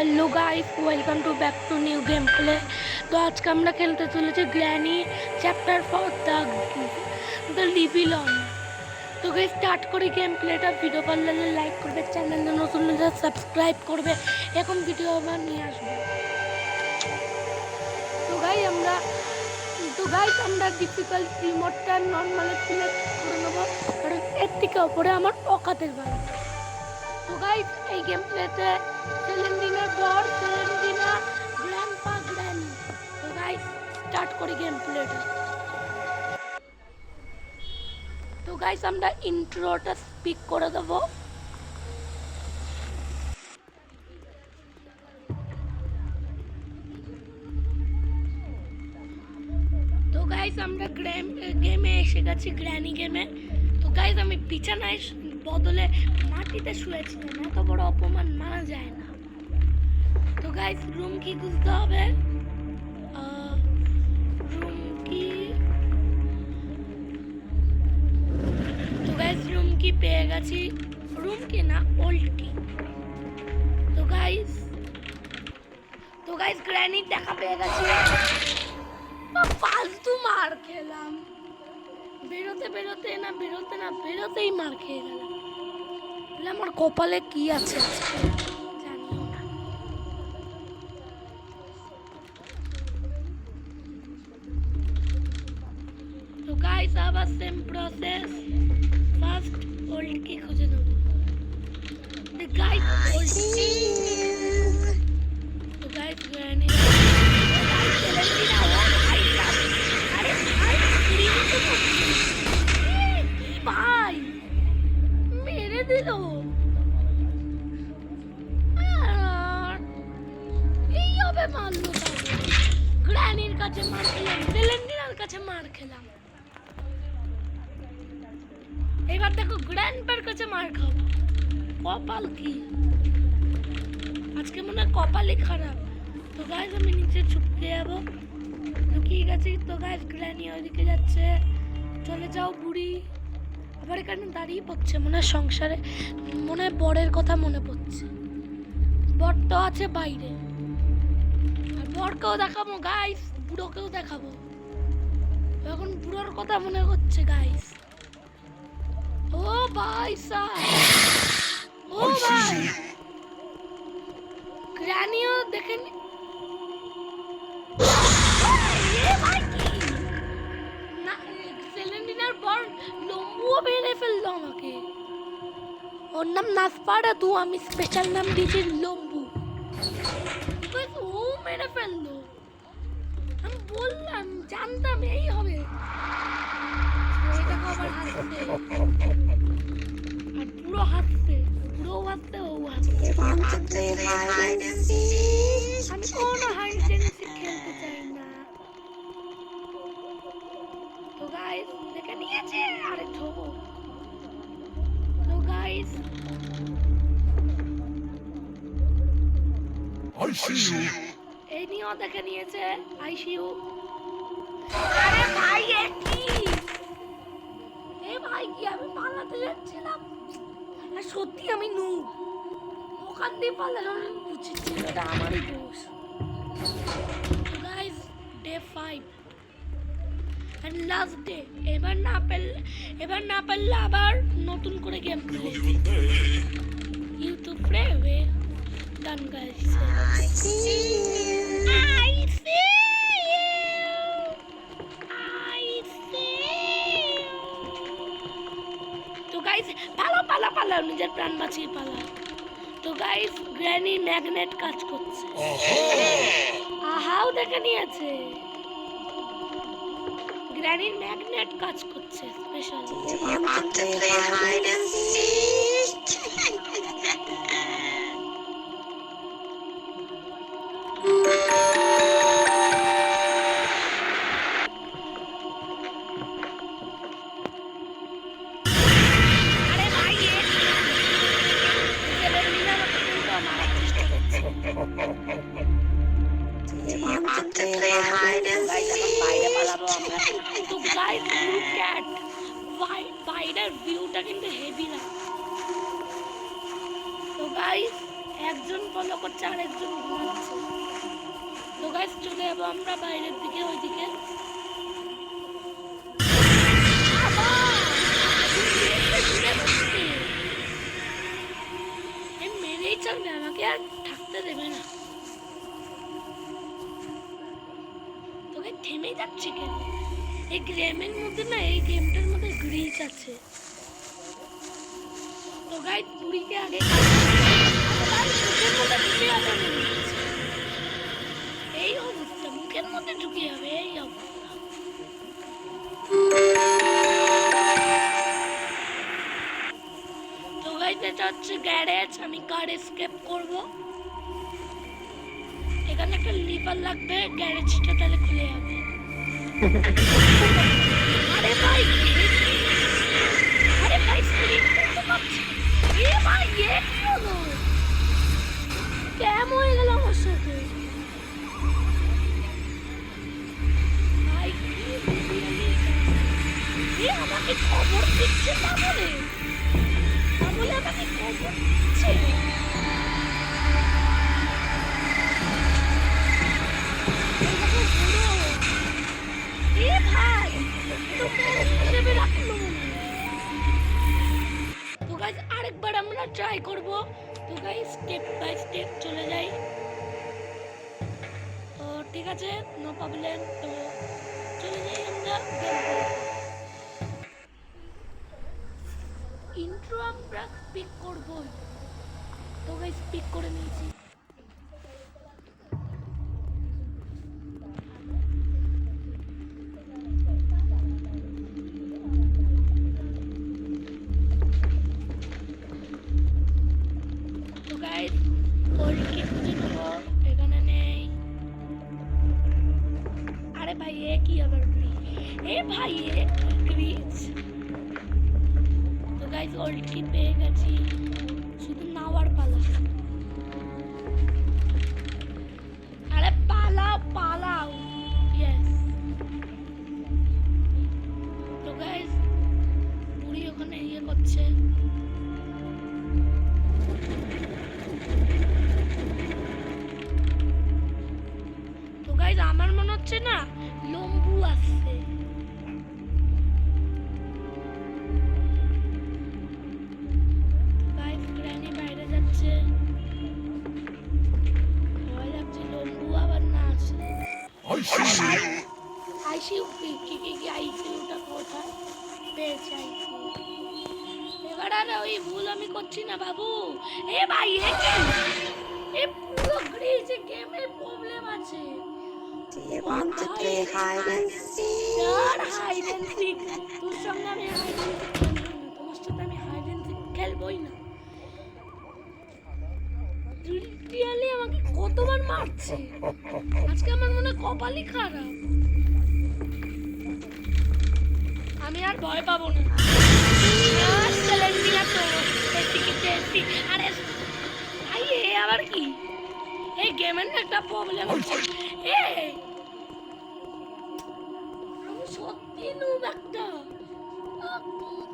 Hello guys, welcome to back to new game play. तो आज का আমরা খেলতে চলেছি গ্র্যানি চ্যাপ্টার 4 দ্য লিভিল অন। তো গাইস স্টার্ট করি গেম প্লেটা। ভিডিও ভালো লাগলে লাইক করবে, চ্যানেলে নতুন হলে সাবস্ক্রাইব করবে, এরকম ভিডিও আবার নিয়ে আসবে। তো গাইস আমরা ডিফিকাল্টি মোডটা নরমালে সিলেক্ট করে নেব, কারণ এর থেকে উপরে আমার অকাতের বেলা। তো গাইস এই গেম প্লেতে সেলেন্ডিনার বর, সেলেন্ডিনা, গ্র্যান্ডপা, গ্র্যানি। তো গাইস স্টার্ট করি গেম প্লেটা। তো গাইস আমরা ইন্ট্রোটা স্পিক করে দেব। তো গাইস আমরা গেমে এসে গেছি, গ্র্যানি গেমে। তো গাইস আমি বিছানায় বদলে মাটিতে শুয়েছিলাম, এত বড় অপমান মানা যায় না। তো গাইস রুম কি খুঁজতে হবে? তো গাইস রুম কি পেয়ে গেছি। রুম কি না, ওল্ড কি। তো গাইস গ্র্যানির দেখা পেয়ে গেছি। ফালতু মার খেলাম, বেরোতেই মার খেয়ে গেলাম। আমার কপালে কি আছে জানিও না। তো গাইস আবার সেম প্রসেস, ফার্স্ট ওল্ড কি খুঁজে নেব। তো গাইস ওল্ড কি। তো গাইস গ্র্যানি ভাই মেরে দিল। এইভাবে মারলো। গ্র্যানির কাছে মার খেলাম, সেলেন্ডিনার কাছে মার খেলাম। এবার দেখো গ্র্যান্ডপার কাছে মার খাবো। কপাল কি আজকে, মনে হয় কপালই খারাপ। তো গাইস আমি নিচে ছুপতে যাবো, লুকিয়ে গেছি। তো গাইস গ্র্যানি ওইদিকে যাচ্ছে। চলে যাও বুড়ি। আবার এখানে দাঁড়িয়ে পড়ছে, মনে হয় সংসারে, মনে হয় বরের কথা মনে পড়ছে। বর তো আছে বাইরে, আর বরকেও দেখাবো গাইস, বুড়োকেও দেখাবো। এখন বুড়োর কথা মনে হচ্ছে গাইস। ও ভাই ও ভাই গ্র্যানিও দেখেন। না সেলেন্ডিনার বর লম্বুও মেরে ফেললো আমাকে। ওর নাম নাসপাড়া, তু আমি স্পেশাল নাম দিয়েছি লম্বু। ও মেরে ফেললো, আমি বললাম, জানতাম এই হবে। আবার হাসছে, আর পুরো হাসছে, পুরো হাসছে, ও হাসছে। আমি কোনো হাইড অ্যান্ড সিক খেলতে চাই না। তো গাইস দেখে নিয়েছে, আরে ঠোবো। তো গাইস এই নিয়েও দেখে নিয়েছে আইসিইউ। আরে ভাই কি আমি পালাতে যাচ্ছিলাম, আর সত্যি আমি নু ওখান দিয়ে পালানো বুঝেছি, এটা আমারই দোষ। Guys day 5 and last day. এবার না পারলে আবার নতুন করে গেম প্লে ইউটিউব রে ডান গাইস। পালা নিজের প্রাণ বাঁচিয়ে পালা। তো গাইস গ্র্যানির ম্যাগনেট কাজ করছে। আহাও দেখে নিয়েছে, গ্র্যানির ম্যাগনেট কাজ করছে স্পেশাল। বাইরের ভিউটা কিন্তু হেভি লাগে। তো গাইস একজন ফলো করছে আর একজন ঘুমাচ্ছে। তো গাইস চলে যাবো আমরা বাইরের দিকে, ওইদিকে। মেরেই চলবে, আমাকে আর থাকতে দেবে না। তোকে থেমে যাচ্ছে কেন? এই গেমের মধ্যে না, এই গেমটার মধ্যে গ্লিচ আছে। তো গাইস বুড়িকে আগে এই অবস্থা, মুখের মধ্যে ঢুকে যাবে এই অবস্থা। তো গাইস এটা হচ্ছে গ্যারেজ, আমি কার এসকেপ করব। এখানে একটা লিভার লাগবে, গ্যারেজটা তাহলে খুলে যাবে। আরে ভাই, আরে ভাই স্ক্রিন করতে পারছি। এ ভাই এ কি হলো? ক্যাম হয়ে গেল আমার সাথে। ভাই কি এ আমাকে খবর দিচ্ছে, তাহলে আমাকে খবর দিচ্ছে। এ ভাই তো রাখলো। তো গাইস আরেকবার আমরা ট্রাই করব। তো গাইস স্টেপ বাই স্টেপ চলে যাই। তো ঠিক আছে, নো প্রবলেম। তো চলে যাই আমরা। ইন্ট্রো আমরা স্পিক করব। তো গাইস স্পিক করে নিয়েছি। এখানে নেই। আরে ভাই এ কি আবার এ ভাই এ গ্রিচ। তো গাইস ওল্ড কি পেয়ে গেছি, শুধু নাওয়ার পালা। আরে পালাও পালাও, ইয়েস। তো গাইস বুড়ি ওখানে ইয়ে করছে। আমার মনে হচ্ছে না লম্বু আসছে। গাইস গ্র্যানি বাইরে যাচ্ছে, ভয় লাগছে লম্বু আবার না আসে। আইসিইউ কি আইসিইউটা কোথায় পেয়েছে? আইসিইউ এবার আর ওই ভুল আমি করছি না বাবু। এ ভাই এ পুরো গ্রিজ গেমে প্রবলেম আছে। Do you want to play hide and seek? Hide and seek. তোর সঙ্গে আমি hide and seek খেলবো না, তোমার সাথে আমি hide and seek খেলবোই না। রিয়ালি আমাকে কতবার মারছে আজকে, আমার মনে কপালই খারাপ। আমি আর ভয় পাবো না। আরে আবার কি এই গেমের একটা প্রবলেম আছে। আমি সত্যি নুব একটা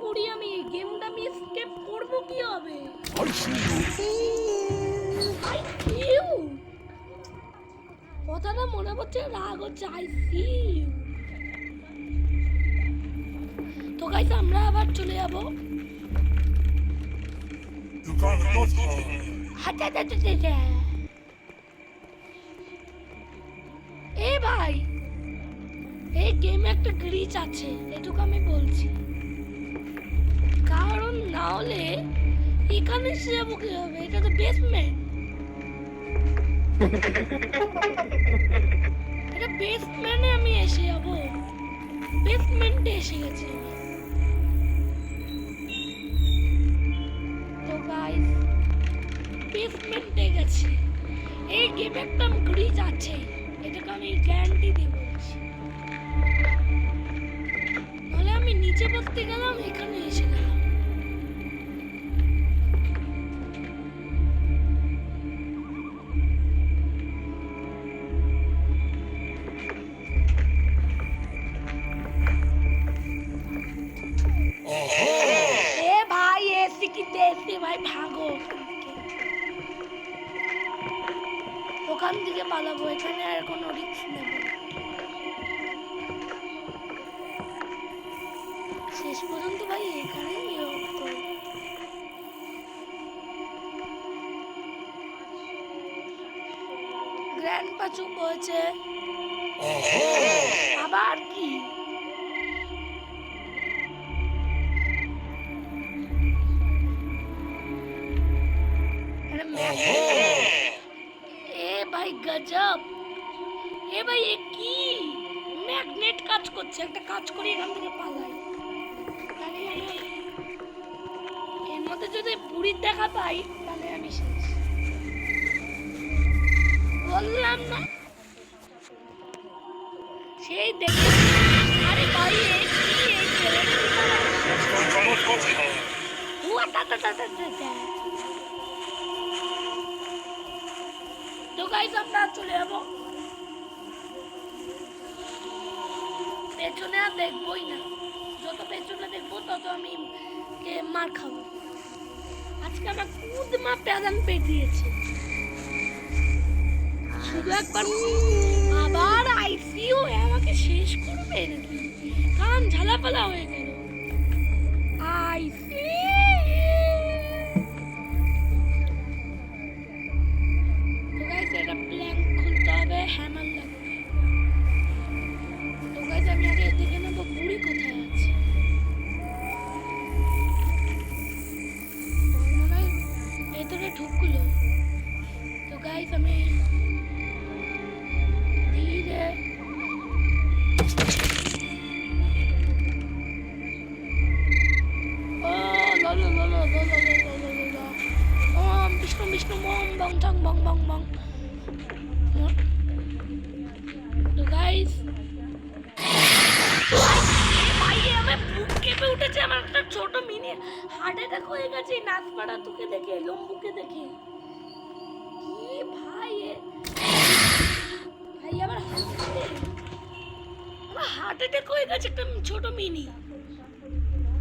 করি। আমি এই গেমটা আমি স্কেপ করব কি হবে? কথাটা মনে হচ্ছে রাগ হচ্ছে। I see you. তো গাইস আমরা আবার চলে যাব। এ ভাই এই গেমে একটা গ্লিচ আছে, এটুকু আমি বলছি। কারণ না হলে এখানে এসে যাবো কি হবে? এটা তো বেসমেন্ট। এটা বেসমেন্টে আমি এসে যাবো। বেসমেন্টে এসে গেছি আমি। তো গাইস বেসমেন্টে গেছি। এই গেমে একটা গ্লিচ আছে, এটাকে আমি গ্যারান্টি দিয়ে বলছি। নাহলে আমি নিচে বসতে গেলাম, এখানে এসে গেলাম। ভাই ভাগো। ওখান থেকে পালাবো, এখানে আর কোনো রিস্ক নেব না। শেষ পর্যন্ত ভাই এখানেই হতো। গ্র্যান্ডপা চুপ হয়েছে। আবার কি? এ ভাই গজব! এ ভাই এ কি ম্যাগনেট কাজ করছে? একটা কাজ করি এখান থেকে পালাই। তাহলে এর মধ্যে যদি বুড়ির দেখা পাই তাহলে আমি শেষ। বললাম না সেই দেখে। আরে ভাই এ কি এই তো গাইস আমরা চলে যাবো পেছনে, আর দেখবোই না। যত পেছনে দেখবো তত আমি মার খাবো। আজকে আমার কুদমা প্যাদান পেটিয়েছে। শুধু একবার আবার আইসিইউ আমাকে শেষ করবে নাকি? কান ঝালাপালা হয়ে গেল। তো গাইস এটা প্ল্যাঙ্ক খুলতে হবে, হ্যামার লাগবে। তো গাইস আমি আগে দেখে নেবো বুড়ি কোথায় আছে। মনে হয় ভেতরে ঢুকলো। তো গাইস আমি ধীরে ওম বিষ্ণু বিষ্ণু মং বং ঠং বং বং বং। তো গাইস ভাই আমার বুক কেঁপে উঠেছে। আমার একটা ছোট মিনি হার্ট অ্যাটাক হয়ে গেছে নাচপাড়া তোকে দেখে, লম্বুকে দেখে। কি ভাই ভাই আমার হার্ট অ্যাটাক হয়ে গেছে একটা ছোট মিনি।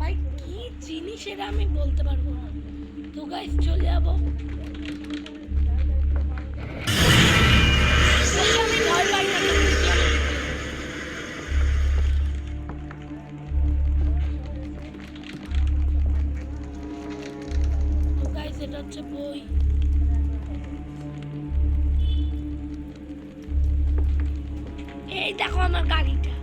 ভাই কি জিনিস এটা আমি বলতে পারবো না। তো গাইস চলে যাবো। আমি ভয় পাই না। তো গাইস এটা হচ্ছে বই। এই দেখো আমার গাড়িটা।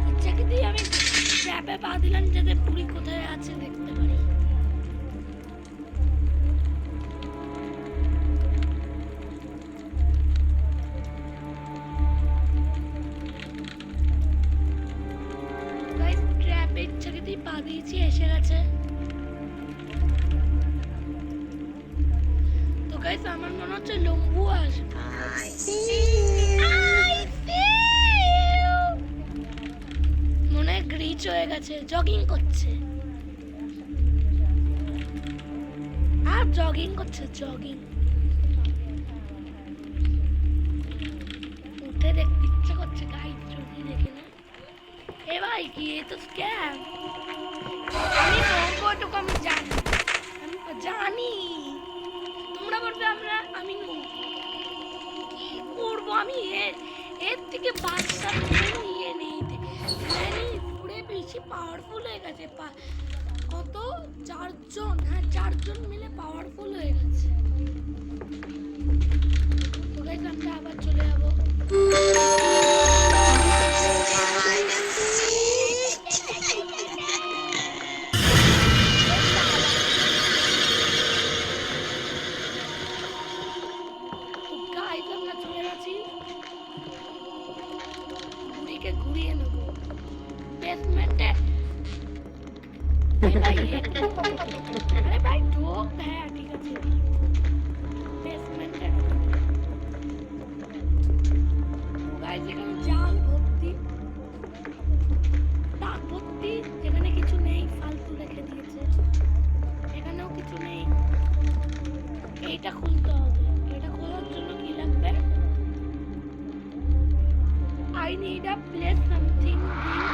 ইচ্ছাকে দিয়ে আমি ট্র্যাপে পা দিলাম যাতে পুরি কোথায় আছে দেখতে পারি। ট্র্যাপে ইচ্ছাকে দিয়ে পা দিয়েছি, এসে গেছে। তো গাইস আমার মনে হচ্ছে লম্বু আসবে। মনে হয় গ্রিচ হয়ে গেছে, জগিং করছে। আর জগিং করছে, জগিং। উঠে দেখতে ইচ্ছে করছে গাইস, যদি দেখে না। এ ভাই কি এ তো স্ক্যাম। আমি নৌকোটুকু আমি জানি, আমি জানি। তোমরা বলবে আমি কি করবো? আমি এর থেকে বাচ্চা ইয়ে নেই, পুরে বেশি পাওয়ারফুল হয়ে গেছে। কত 4 জন, হ্যাঁ 4 জন মিলে পাওয়ারফুল হয়ে গেছে। তো গাইস আমরা আবার চলে যাবো। ঘুরিয়ে নেব বেসমেন্টে। আরে ভাই ঢোক। হ্যাঁ ঠিক আছে, বেসমেন্টে গাইস এখানে জাল ভর্তি, টাক ভর্তি, যেখানে কিছু নেই ফালতু রেখে দিয়েছে। এখানেও কিছু নেই। এইটা খুলতে হবে। এটা খোলার জন্য কি লাগবে? I need a place something here.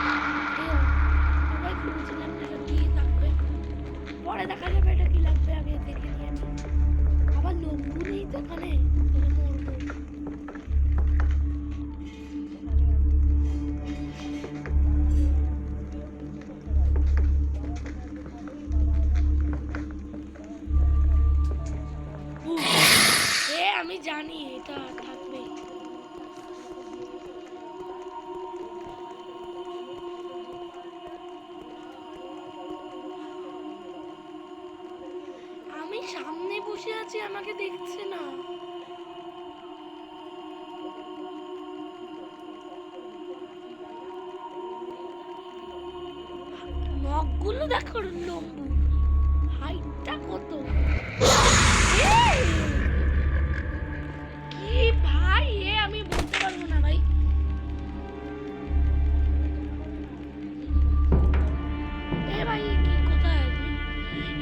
সবাই খুঁজছিলাম এটা দিয়ে থাকবে। দেখা যাবে এটা কি লাগবে, আগে দেখে নিয়ে নি। আবার লম্বু নেই তো এখানে, তাহলে মরবো। আমি জানি এটা থাকবে। আমি সামনে বসে আছি, আমাকে দেখছে না। নখগুলো দেখো, লম্বু হাইটটা কত। কি ভাই, আমি বলতে পারবো না ভাই। ভাই কি কোথায় আসবে,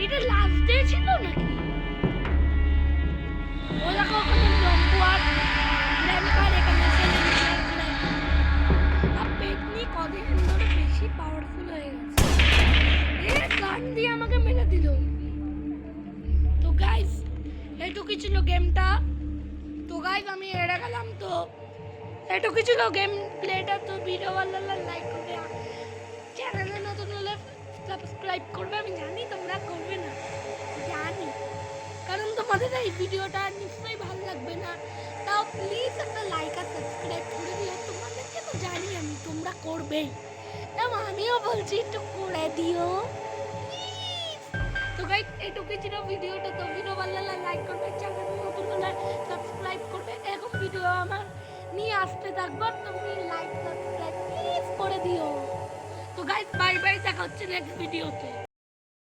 এটা লাস্ট ডে ছিল নাকি? ও দেখো ওখানে লম্বু আর গ্র্যান্ডপার এখানে আর পেটনি কদিন ধরে বেশি পাওয়ারফুল হয়ে গেছে। গান দিয়ে আমাকে মেরে দিল। তো গাইস এইটুকুই ছিল গেমটা। তো গাইস আমি হেরে গেলাম। তো এইটুকুই ছিল গেম প্লেটা। তো ভিডিও ভালো লাগলে লাইক করবে, চ্যানেলে নতুন হলে সাবস্ক্রাইব করবে। আমি জানি তোমরা করবে না, জানি, কারণ তোমাদের এই ভিডিওটা নিশ্চয়ই ভালো লাগবে না। তাও প্লিজ একটা লাইক আর সাবস্ক্রাইব করে দিও। তোমাদেরকে তো জানি আমি তোমরা করবে, তাও আমিও বলছি একটু করে দিও প্লিজ। তো গাইস এইটুকুই ছিল ভিডিওটা। তো ভিডিও ভালো লাগলে লাইক করবে, চ্যানেলে নতুন হলে সাবস্ক্রাইব করবে। এরকম ভিডিও আমার নিয়ে আসতে থাকবো, তুমি লাইক সাবস্ক্রাইব প্লিজ করে দিও। তো গাইস বাই বাই, দেখা হচ্ছে নেক্সট ভিডিওতে।